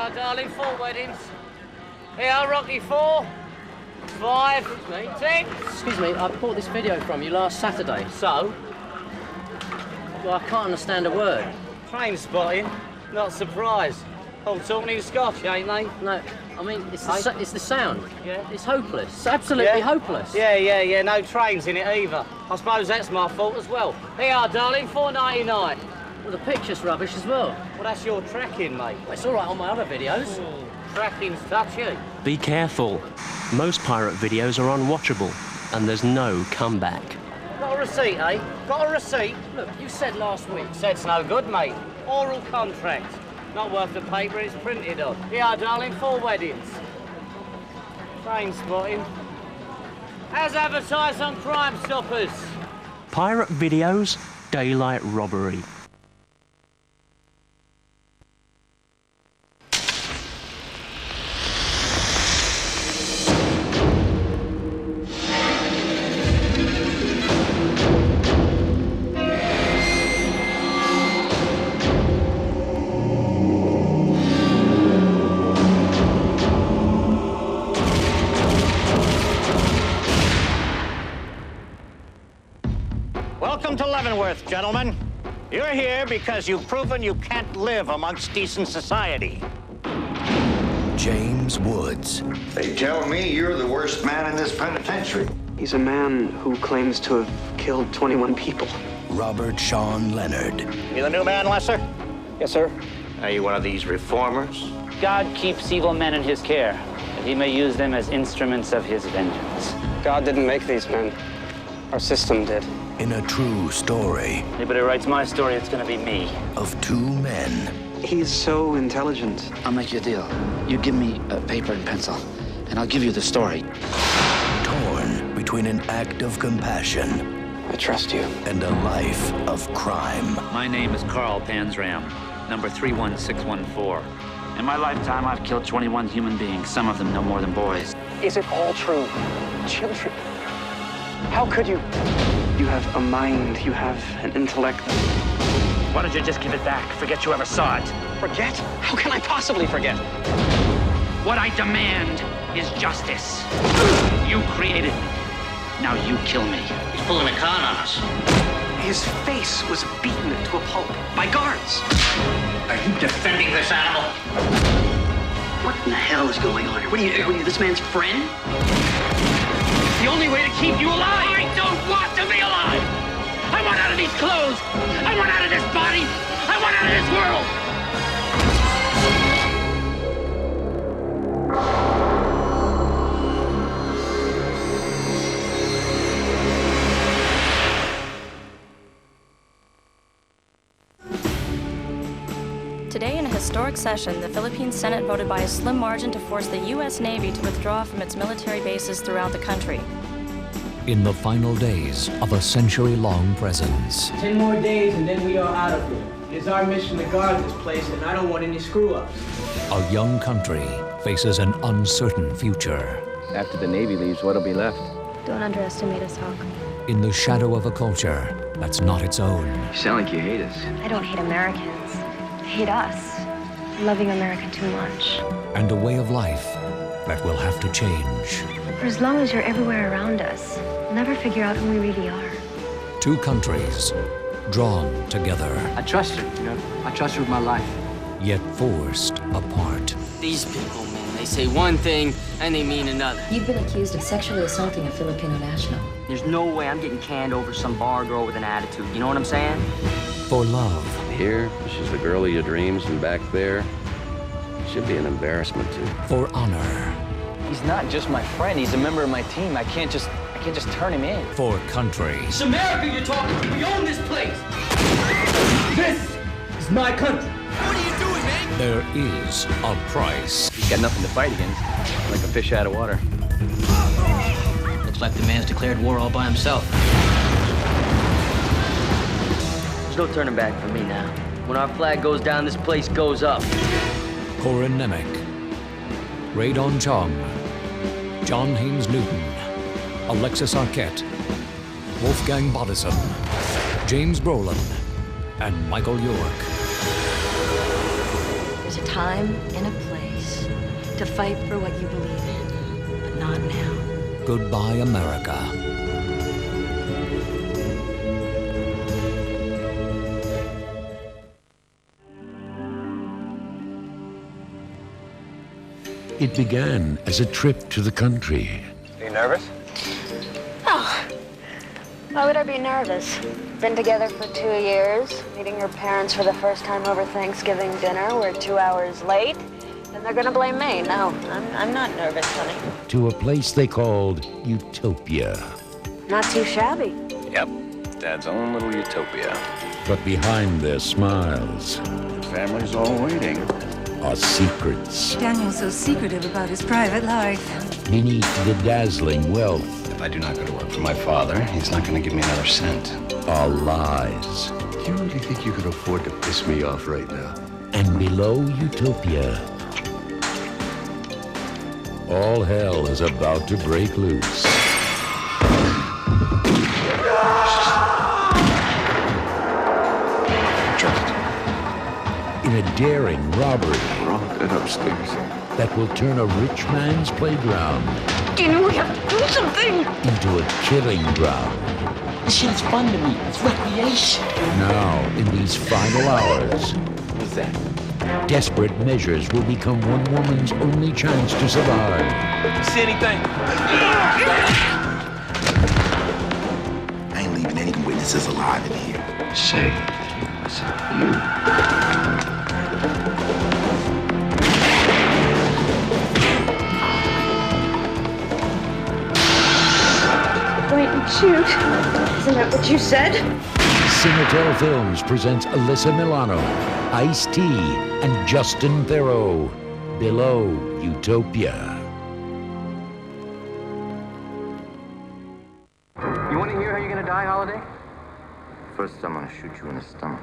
are, darling, 4 weddings. Here, Rocky 4, 5, 10. Excuse me, I bought this video from you last Saturday. So? Well, I can't understand a word. Train spotting? Not surprised. All talking in Scotch, ain't they? No, I mean, it's the sound. Yeah? It's hopeless. It's absolutely hopeless. Yeah. No trains in it either. I suppose that's my fault as well. Here you are, darling, $4.99. Well, the picture's rubbish as well. Well, that's your tracking, mate. Well, it's all right on my other videos. Tracking's touchy. Be careful. Most pirate videos are unwatchable, and there's no comeback. Got a receipt, eh? Got a receipt? Look, you said last week. Said's no good, mate. Oral contract. Not worth the paper it's printed on. Here you are, darling, 4 weddings. Train spotting. As advertised on Crime Stoppers. Pirate videos, daylight robbery. Welcome to Leavenworth, gentlemen. You're here because you've proven you can't live amongst decent society. James Woods. They tell me you're the worst man in this penitentiary. He's a man who claims to have killed 21 people. Robert Sean Leonard. You the new man, Lesser? Yes, sir. Are you one of these reformers? God keeps evil men in his care, that he may use them as instruments of his vengeance. God didn't make these men. Our system did. In a true story Anybody writes my story, it's gonna be me. of 2 men. He's so intelligent. I'll make you a deal. You give me a paper and pencil, and I'll give you the story. Torn between an act of compassion I trust you. and a life of crime. My name is Carl Panzram, number 31614. In my lifetime, I've killed 21 human beings, some of them no more than boys. Is it all true? Children. How could you? You have a mind. You have an intellect. Why don't you just give it back? Forget you ever saw it. Forget? How can I possibly forget? What I demand is justice. You created me. Now you kill me. He's pulling a con on us. His face was beaten to a pulp by guards. Are you defending this animal? What in the hell is going on here? What are you this man's friend? The only way to keep you alive. I don't want to be alive. I want out of these clothes. I want out of this body. I want out of this world. Today, in a historic session, the Philippine Senate voted by a slim margin to force the U.S. Navy to withdraw from its military bases throughout the country. In the final days of a century-long presence. 10 more days and then we are out of here. It is our mission to guard this place, and I don't want any screw-ups. A young country faces an uncertain future. After the Navy leaves, what'll be left? Don't underestimate us, Hawk. In the shadow of a culture that's not its own. You sound like you hate us. I don't hate Americans. I hate us. I'm loving America too much. And a way of life that will have to change. For as long as you're everywhere around us, we'll never figure out who we really are. 2 countries drawn together. I trust her, I trust her with my life. Yet forced apart. These people, man, they say one thing and they mean another. You've been accused of sexually assaulting a Filipino national. There's no way I'm getting canned over some bar girl with an attitude. You know what I'm saying? For love. Here, she's the girl of your dreams, and back there, she'll be an embarrassment to you. For honor. He's not just my friend, he's a member of my team. I can't just turn him in. For country. It's America you're talking to. We own this place. This is my country. What are you doing, man? There is a price. He's got nothing to fight against, like a fish out of water. Looks like the man's declared war all by himself. There's no turning back for me now. When our flag goes down, this place goes up. Corin Nemec, Radon Chong, John Haynes Newton, Alexis Arquette, Wolfgang Bodison, James Brolin, and Michael York. There's a time and a place to fight for what you believe in, but not now. Goodbye, America. It began as a trip to the country. Are you nervous? Oh, why would I be nervous? Been together for 2 years, meeting your parents for the first time over Thanksgiving dinner. We're 2 hours late, and they're gonna blame me. No, I'm not nervous, honey. To a place they called Utopia. Not too shabby. Yep, Dad's own little utopia. But behind their smiles The family's all waiting. are secrets. Daniel's so secretive about his private life. Beneath the dazzling wealth If I do not go to work for my father, he's not going to give me another cent. are lies. Do you really think you can afford to piss me off right now? And below Utopia, all hell is about to break loose. In a daring robbery Upstairs. that will turn a rich man's playground Daniel, we have to do something. into a killing ground. This shit is fun to me. It's recreation. Now, in these final hours, What's that? desperate measures will become one woman's only chance to survive. You see anything? I ain't leaving any witnesses alive in here. Say, you. Wait and shoot. Isn't that what you said? Cinetel Films presents Alyssa Milano, Ice-T, and Justin Theroux. Below Utopia. You want to hear how you're going to die, Holiday? First, I'm gonna shoot you in the stomach.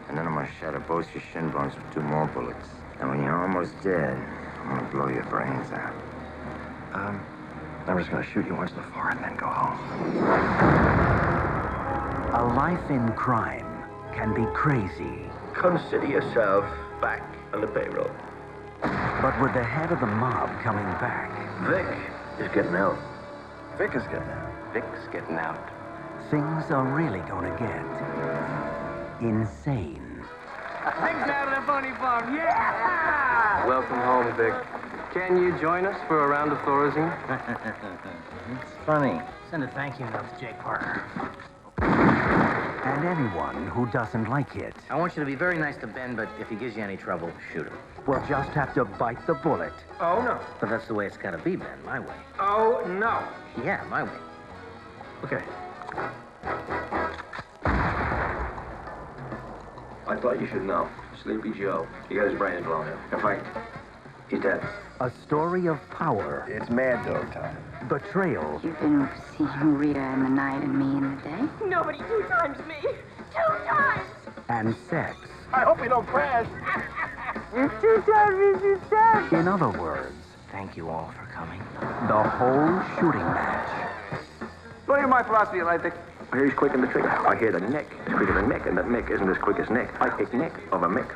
And then I'm gonna shatter both your shin bones with 2 more bullets. And when you're almost dead, I'm gonna blow your brains out. I'm just going to shoot you once in the forehead and then go home. A life in crime can be crazy. Consider yourself back on the payroll. But with the head of the mob coming back, Vic is getting out. Vic is getting out. Vic's getting out. Things are really going to get insane. Things out of the funny farm, yeah! Welcome home, Vic. Can you join us for a round of Thorazine? It's funny. Send a thank you note to Jake Parker. And anyone who doesn't like it I want you to be very nice to Ben, but if he gives you any trouble, shoot him. will just have to bite the bullet. Oh, no. But that's the way it's gotta be, Ben, my way. Oh, no. Yeah, my way. Okay. I thought you should know. Sleepy Joe. He got his brains blown out. In fact, he's dead. A story of power. It's Mad Dog time. Betrayal. You've been seeing Rita in the night and me in the day? Nobody 2 times me. 2 times. And sex. I hope you don't crash. 2 times you said. In other words, Thank you all for coming. the whole shooting match. What is my philosophy of life, Vic? I hear he's quick in the trigger. I hear the neck is quicker than Mick, and that Mick isn't as quick as Nick. I take Nick over Mick.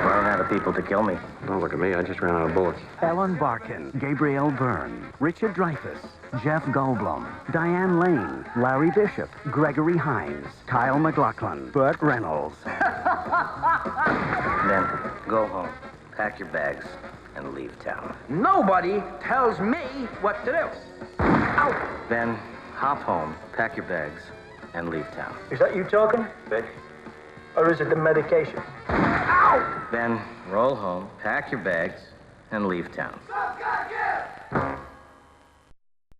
Run out of people to kill me. Don't look at me, I just ran out of bullets. Ellen Barkin, Gabrielle Byrne, Richard Dreyfuss, Jeff Goldblum, Diane Lane, Larry Bishop, Gregory Hines, Kyle MacLachlan, Burt Reynolds. Then go home, pack your bags, and leave town. Nobody tells me what to do. Ow! Then hop home, pack your bags, and leave town. Is that you talking, Vic? Or is it the medication? Ow! Then roll home, pack your bags, and leave town. Stop,